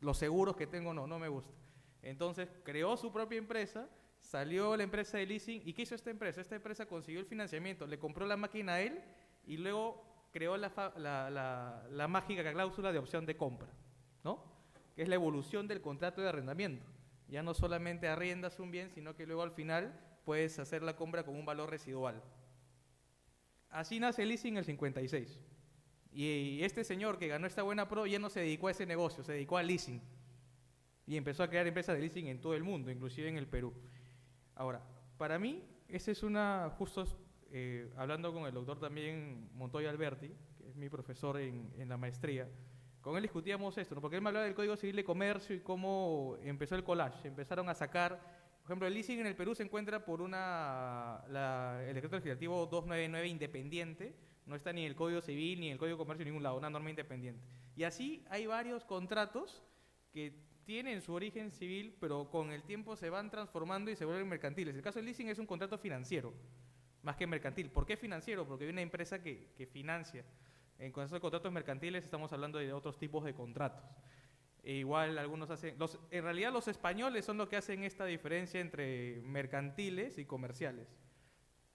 los seguros que tengo, no me gusta. Entonces creó su propia empresa, salió la empresa de leasing. ¿Y qué hizo esta empresa? Esta empresa consiguió el financiamiento, le compró la máquina a él y luego creó la mágica cláusula de opción de compra, ¿no? Que es la evolución del contrato de arrendamiento. Ya no solamente arriendas un bien, sino que luego al final puedes hacer la compra con un valor residual. Así nace el leasing en el 56. Y este señor que ganó esta buena pro ya no se dedicó a ese negocio, se dedicó al leasing. Y empezó a crear empresas de leasing en todo el mundo, inclusive en el Perú. Ahora, para mí, esa es hablando con el doctor también Montoya Alberti, que es mi profesor en la maestría, con él discutíamos esto, ¿no? Porque él me hablaba del Código Civil de Comercio y cómo empezó el collage. Empezaron a sacar, por ejemplo, el leasing en el Perú se encuentra por el decreto legislativo 299 independiente, no está ni en el Código Civil ni en el Código de Comercio en ningún lado, una norma independiente. Y así hay varios contratos que tienen su origen civil, pero con el tiempo se van transformando y se vuelven mercantiles. El caso del leasing es un contrato financiero, más que mercantil. ¿Por qué financiero? Porque hay una empresa que financia. En caso de contratos mercantiles estamos hablando de otros tipos de contratos. Igual algunos hacen... en realidad los españoles son los que hacen esta diferencia entre mercantiles y comerciales.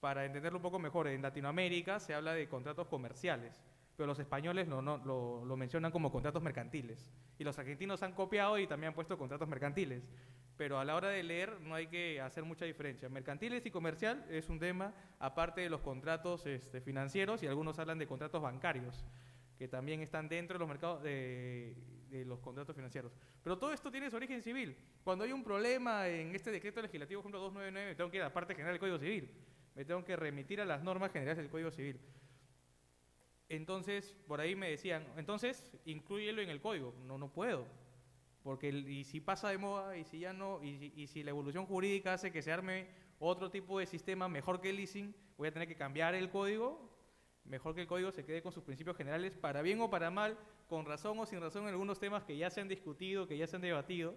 Para entenderlo un poco mejor, en Latinoamérica se habla de contratos comerciales, pero los españoles lo mencionan como contratos mercantiles. Y los argentinos han copiado y también han puesto contratos mercantiles. Pero a la hora de leer no hay que hacer mucha diferencia. Mercantiles y comercial es un tema aparte de los contratos financieros, y algunos hablan de contratos bancarios, que también están dentro de los mercados de los contratos financieros. Pero todo esto tiene su origen civil. Cuando hay un problema en este decreto legislativo, por ejemplo 299, me tengo que ir a la parte general del Código Civil. Me tengo que remitir a las normas generales del Código Civil. Entonces, por ahí me decían, entonces, inclúyelo en el código. No puedo. Porque y si pasa de moda, y si ya no, y si la evolución jurídica hace que se arme otro tipo de sistema mejor que el leasing, voy a tener que cambiar el código. Mejor que el código se quede con sus principios generales, para bien o para mal, con razón o sin razón, en algunos temas que ya se han discutido, que ya se han debatido.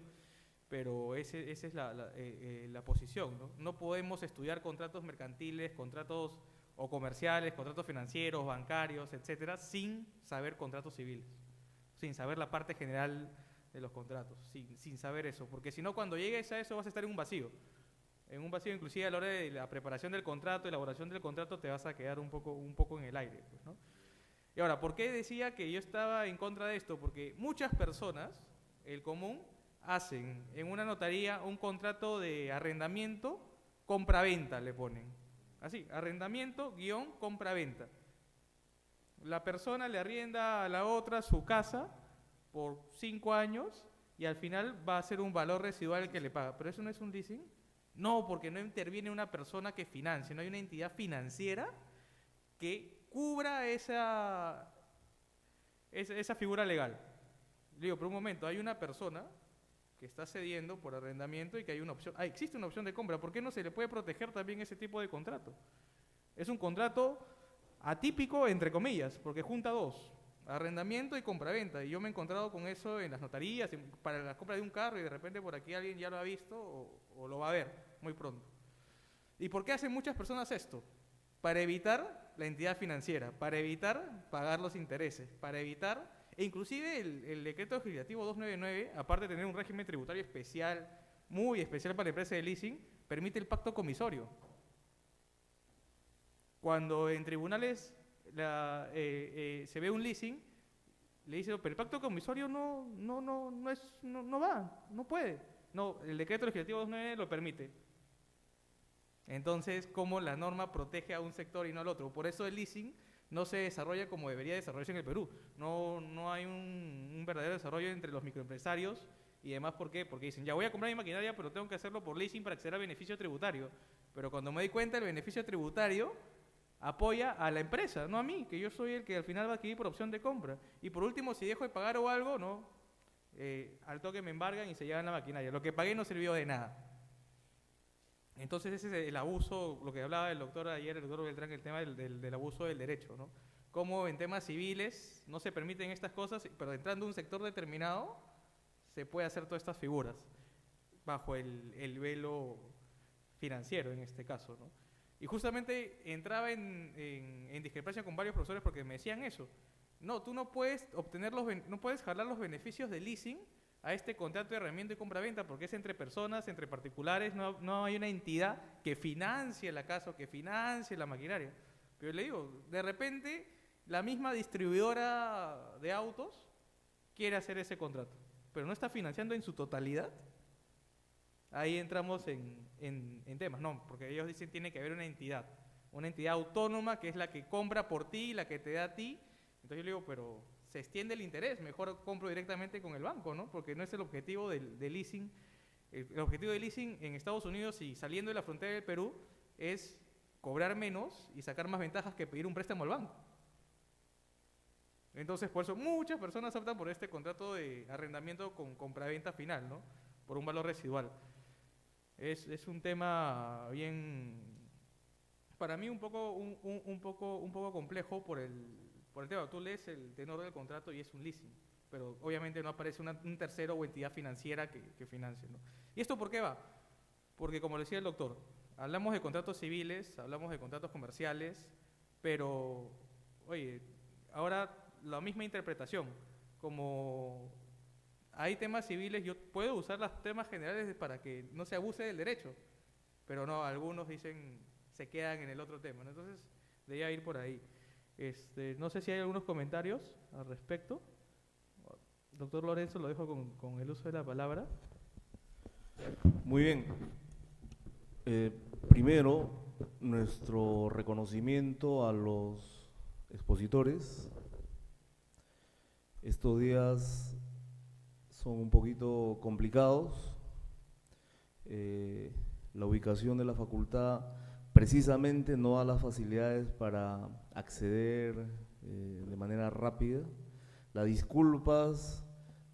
Pero esa es la posición, ¿no? No podemos estudiar contratos mercantiles, contratos o comerciales, contratos financieros, bancarios, etcétera, sin saber contratos civiles, sin saber la parte general de los contratos, sin saber eso, porque si no, cuando llegues a eso vas a estar en un vacío. En un vacío, inclusive a la hora de la preparación del contrato, elaboración del contrato, te vas a quedar un poco en el aire, pues, ¿no? Y ahora, ¿por qué decía que yo estaba en contra de esto? Porque muchas personas, el común, hacen en una notaría un contrato de arrendamiento, compra-venta le ponen. Así, arrendamiento, guión, compra-venta. La persona le arrienda a la otra su casa por 5 años y al final va a ser un valor residual el que le paga. ¿Pero eso no es un leasing? No, porque no interviene una persona que financie, no hay una entidad financiera que cubra esa figura legal. Digo, por un momento, hay una persona que está cediendo por arrendamiento y que hay una opción, existe una opción de compra. ¿Por qué no se le puede proteger también ese tipo de contrato? Es un contrato atípico, entre comillas, porque junta dos, arrendamiento y compraventa. Y yo me he encontrado con eso en las notarías, para la compra de un carro, y de repente por aquí alguien ya lo ha visto o lo va a ver muy pronto. ¿Y por qué hacen muchas personas esto? Para evitar la entidad financiera, para evitar pagar los intereses, para evitar, e inclusive el decreto legislativo 299, aparte de tener un régimen tributario especial, muy especial para la empresa de leasing, permite el pacto comisorio. Cuando en tribunales se ve un leasing, le dicen, pero el pacto comisorio no va, no puede. No, el decreto legislativo 299 lo permite. Entonces, ¿cómo la norma protege a un sector y no al otro? Por eso el leasing no se desarrolla como debería desarrollarse en el Perú. No hay un verdadero desarrollo entre los microempresarios y demás. ¿Por qué? Porque dicen, ya voy a comprar mi maquinaria, pero tengo que hacerlo por leasing para acceder al beneficio tributario. Pero cuando me doy cuenta, el beneficio tributario apoya a la empresa, no a mí, que yo soy el que al final va a adquirir por opción de compra. Y por último, si dejo de pagar o algo, no, al toque me embargan y se llevan la maquinaria. Lo que pagué no sirvió de nada. Entonces ese es el abuso, lo que hablaba el doctor ayer, el doctor Beltrán, el tema del abuso del derecho, ¿no? Cómo en temas civiles no se permiten estas cosas, pero entrando a un sector determinado se puede hacer todas estas figuras, bajo el velo financiero en este caso, ¿no? Y justamente entraba en discrepancia con varios profesores porque me decían eso. No, tú no puedes no puedes jalar los beneficios del leasing a este contrato de arrendamiento y compra-venta porque es entre personas, entre particulares, no hay una entidad que financie la casa o que financie la maquinaria. Pero le digo, de repente la misma distribuidora de autos quiere hacer ese contrato, pero no está financiando en su totalidad. Ahí entramos en temas, no, porque ellos dicen tiene que haber una entidad autónoma que es la que compra por ti, la que te da a ti. Entonces yo le digo, pero se extiende el interés, mejor compro directamente con el banco, ¿no? Porque no es el objetivo del leasing. El objetivo del leasing en Estados Unidos y saliendo de la frontera del Perú es cobrar menos y sacar más ventajas que pedir un préstamo al banco. Entonces, por eso muchas personas optan por este contrato de arrendamiento con compraventa final, ¿no? Por un valor residual. Es un tema bien, para mí un poco complejo por el tema. Tú lees el tenor del contrato y es un leasing, pero obviamente no aparece un tercero o entidad financiera que financie, ¿no? ¿Y esto por qué va? Porque, como decía el doctor, hablamos de contratos civiles, hablamos de contratos comerciales, pero, oye, ahora la misma interpretación, como hay temas civiles, yo puedo usar los temas generales para que no se abuse del derecho, pero no, algunos dicen, se quedan en el otro tema, ¿no? Entonces, debería ir por ahí. No sé si hay algunos comentarios al respecto. Doctor Lorenzo, lo dejo con el uso de la palabra. Muy bien. Primero, nuestro reconocimiento a los expositores. Estos días son un poquito complicados. La ubicación de la facultad precisamente no da las facilidades para acceder de manera rápida. Las disculpas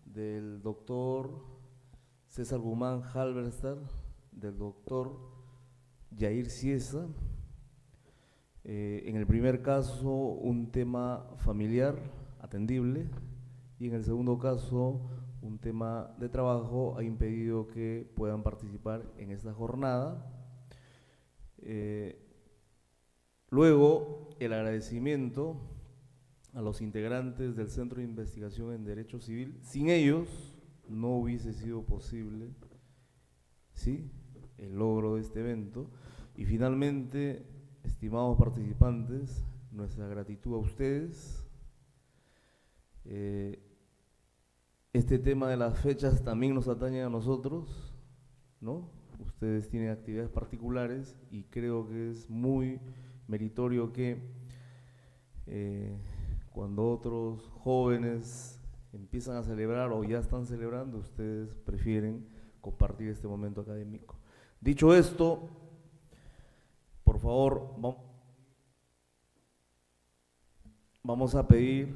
del doctor César Guzmán Halberstadt, del doctor Yair Ciesa. En el primer caso, un tema familiar atendible, y en el segundo caso, un tema de trabajo ha impedido que puedan participar en esta jornada. Luego, el agradecimiento a los integrantes del Centro de Investigación en Derecho Civil. Sin ellos no hubiese sido posible, ¿sí?, el logro de este evento. Y finalmente, estimados participantes, nuestra gratitud a ustedes. Este tema de las fechas también nos atañe a nosotros, ¿no? Ustedes tienen actividades particulares y creo que es muy meritorio que cuando otros jóvenes empiezan a celebrar o ya están celebrando, ustedes prefieren compartir este momento académico. Dicho esto, por favor, vamos a pedir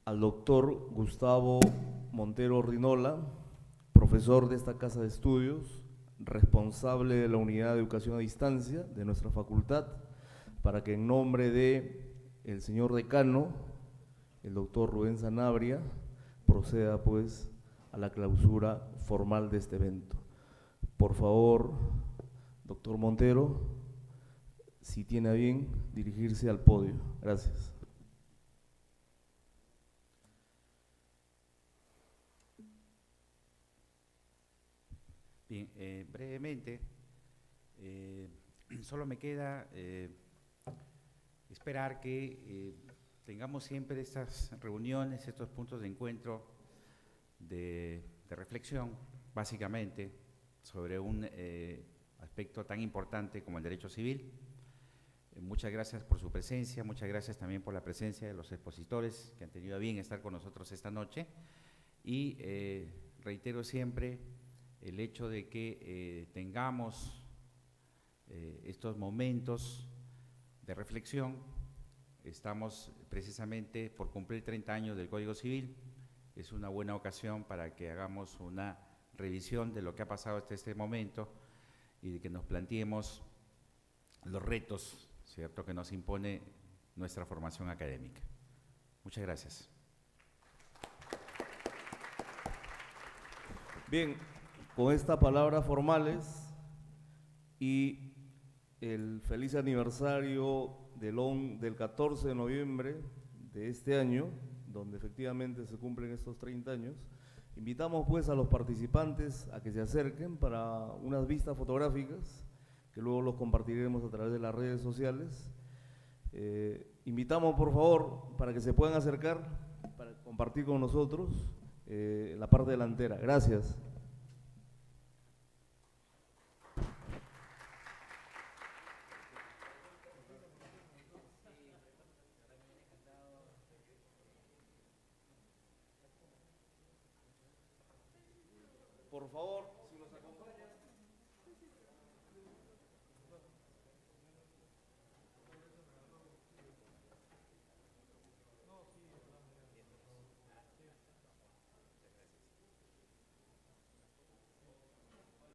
al doctor Gustavo Montero Rinola, profesor de esta casa de estudios, responsable de la unidad de educación a distancia de nuestra facultad, para que en nombre de el señor decano, el doctor Rubén Sanabria, proceda pues a la clausura formal de este evento. Por favor, doctor Montero, si tiene a bien dirigirse al podio. Gracias. Bien, brevemente, solo me queda esperar que tengamos siempre estas reuniones, estos puntos de encuentro, de reflexión, básicamente, sobre un aspecto tan importante como el derecho civil. Muchas gracias por su presencia, muchas gracias también por la presencia de los expositores que han tenido a bien estar con nosotros esta noche, y reitero siempre el hecho de que tengamos estos momentos de reflexión. Estamos precisamente por cumplir 30 años del Código Civil. Es una buena ocasión para que hagamos una revisión de lo que ha pasado hasta este momento y de que nos planteemos los retos, ¿cierto?, que nos impone nuestra formación académica. Muchas gracias. Bien, con estas palabras formales y el feliz aniversario del 14 de noviembre de este año, donde efectivamente se cumplen estos 30 años, invitamos pues a los participantes a que se acerquen para unas vistas fotográficas, que luego los compartiremos a través de las redes sociales. Invitamos por favor para que se puedan acercar, para compartir con nosotros la parte delantera. Gracias. Por favor.